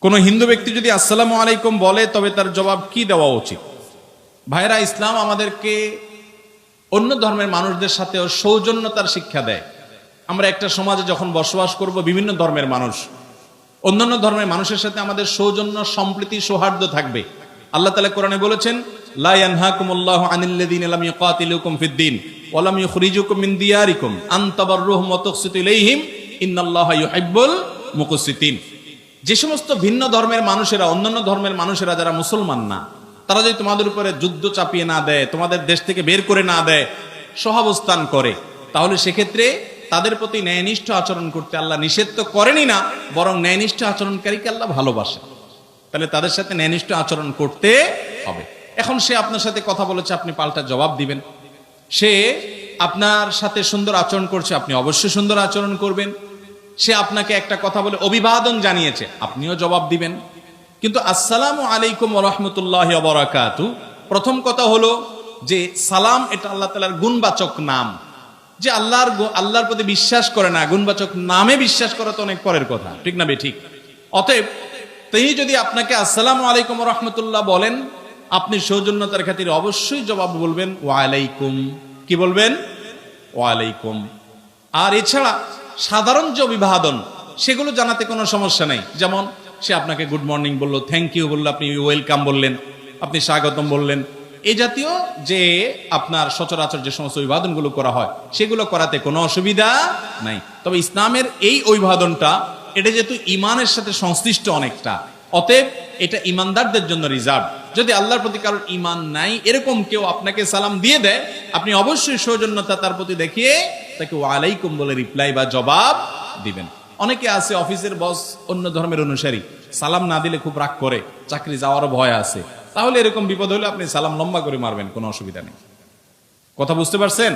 কোনো হিন্দু ব্যক্তি যদি আসসালামু আলাইকুম বলে তবে তার জবাব কি দেওয়া উচিত? ভাইরা, ইসলাম আমাদেরকে অন্য ধর্মের মানুষদের সাথেও সৌজন্যতার শিক্ষা দেয়। আমরা একটা সমাজে যখন বসবাস করব, বিভিন্ন ধর্মের মানুষ, অন্যান্য ধর্মের মানুষের সাথে আমাদের সৌজন্য, সম্প্রীতি, সৌহার্দ্য থাকবে। আল্লাহ তাআলা কোরআনে বলেছেন, লা ইয়ানহাকুমুল্লাহু আনিল্লাযীনা লাম ইউকাতিলুকুম ফিদ-দীন ওয়া লাম ইখরিজুকুম মিন দিয়ারিকুম আন তাবাররুহুম ওয়া তুকসিতু ইলাইহিম ইন্নাল্লাহা ইউহিব্বুল মুকসিতিন। যে সমস্ত ভিন্ন ধর্মের মানুষেরা, অন্যান্য ধর্মের মানুষেরা যারা মুসলমান না, তারা যদি তোমাদের উপরে যুদ্ধ চাপিয়ে না দেয়, তোমাদের দেশ থেকে বের করে না দেয়, সহাবস্থান করে, তাহলে সেক্ষেত্রে তাদের প্রতি ন্যায়নিষ্ঠ আচরণ করতে আল্লাহ নিষেধ তো করেনই না, বরং ন্যায়নিষ্ঠ আচরণকারীকে আল্লাহ ভালোবাসে। তাহলে তাদের সাথে ন্যায়নিষ্ঠ আচরণ করতে হবে। এখন সে আপনার সাথে কথা বলেছে, আপনি পাল্টা জবাব দিবেন। সে আপনার সাথে সুন্দর আচরণ করছে, আপনি অবশ্যই সুন্দর আচরণ করবেন। সে আপনাকে একটা কথা বলে অভিবাদন জানিয়েছে, আপনিও জবাব দিবেন। কিন্তু আসসালামু আলাইকুম ওয়া রাহমাতুল্লাহি ওয়া বারাকাতুহু, প্রথম কথা হলো যে সালাম এটা আল্লাহ তাআলার গুণবাচক নাম। যে আল্লাহর প্রতি বিশ্বাস করে না, গুণবাচক নামে বিশ্বাস করা তো অনেক পরের কথা, ঠিক না বে ঠিক? অতএব তিনি যদি আপনাকে আসসালামু আলাইকুম ওয়া রাহমাতুল্লাহ বলেন, আপনি সৌজন্যতার খাতিরে অবশ্যই জবাব বলবেন ওয়া আলাইকুম। কি বলবেন? ওয়া আলাইকুম। আর এছাড়া সাধারণ যে অভিবাদন, সেগুলো জানাতে কোনো সমস্যা নেই। যেমন সে আপনাকে গুড মর্নিং বললো, থ্যাংক ইউ বললো, আপনি ওয়েলকাম বললেন, আপনি স্বাগতম বললেন, এই জাতীয় যে আপনার সচরাচর যে সমস্ত অভিবাদনগুলো করা হয়, সেগুলো করাতে কোনো অসুবিধা নাই। তবে ইসলামের এই অভিবাদনটা, এটা যেহেতু ইমানের সাথে সংশ্লিষ্ট অনেকটা, অতএব এটা ইমানদারদের জন্য রিজার্ভ। যদি আল্লাহর প্রতি কারোর ইমান নাই, এরকম কেউ আপনাকে সালাম দিয়ে দেয়, আপনি অবশ্যই সৌজন্যতা তার প্রতি দেখিয়ে তাকে ওয়া আলাইকুম বলে রিপ্লাই বা জবাব দিবেন। অনেকে আছে অফিসের বস অন্য ধর্মের অনুসারী, সালাম না দিলে খুব রাগ করে, চাকরি যাওয়ারও ভয় আছে। তাহলে এরকম বিপদ হলে আপনি সালাম লম্বা করে মারবেন, কোনো অসুবিধা নেই। কথা বুঝতে পারছেন?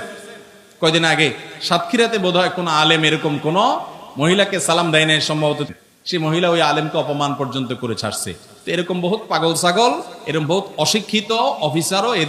কয়দিন আগে সাতক্ষীরাতে বোধহয় কোনো আলেম এরকম কোন মহিলাকে সালাম দেয় নাই, সম্ভবত সেই মহিলা ওই আলেমকে অপমান পর্যন্ত করে ছাড়ছে। তো এরকম বহুত পাগল ছাগল, এরকম বহুত অশিক্ষিত অফিসারও এদের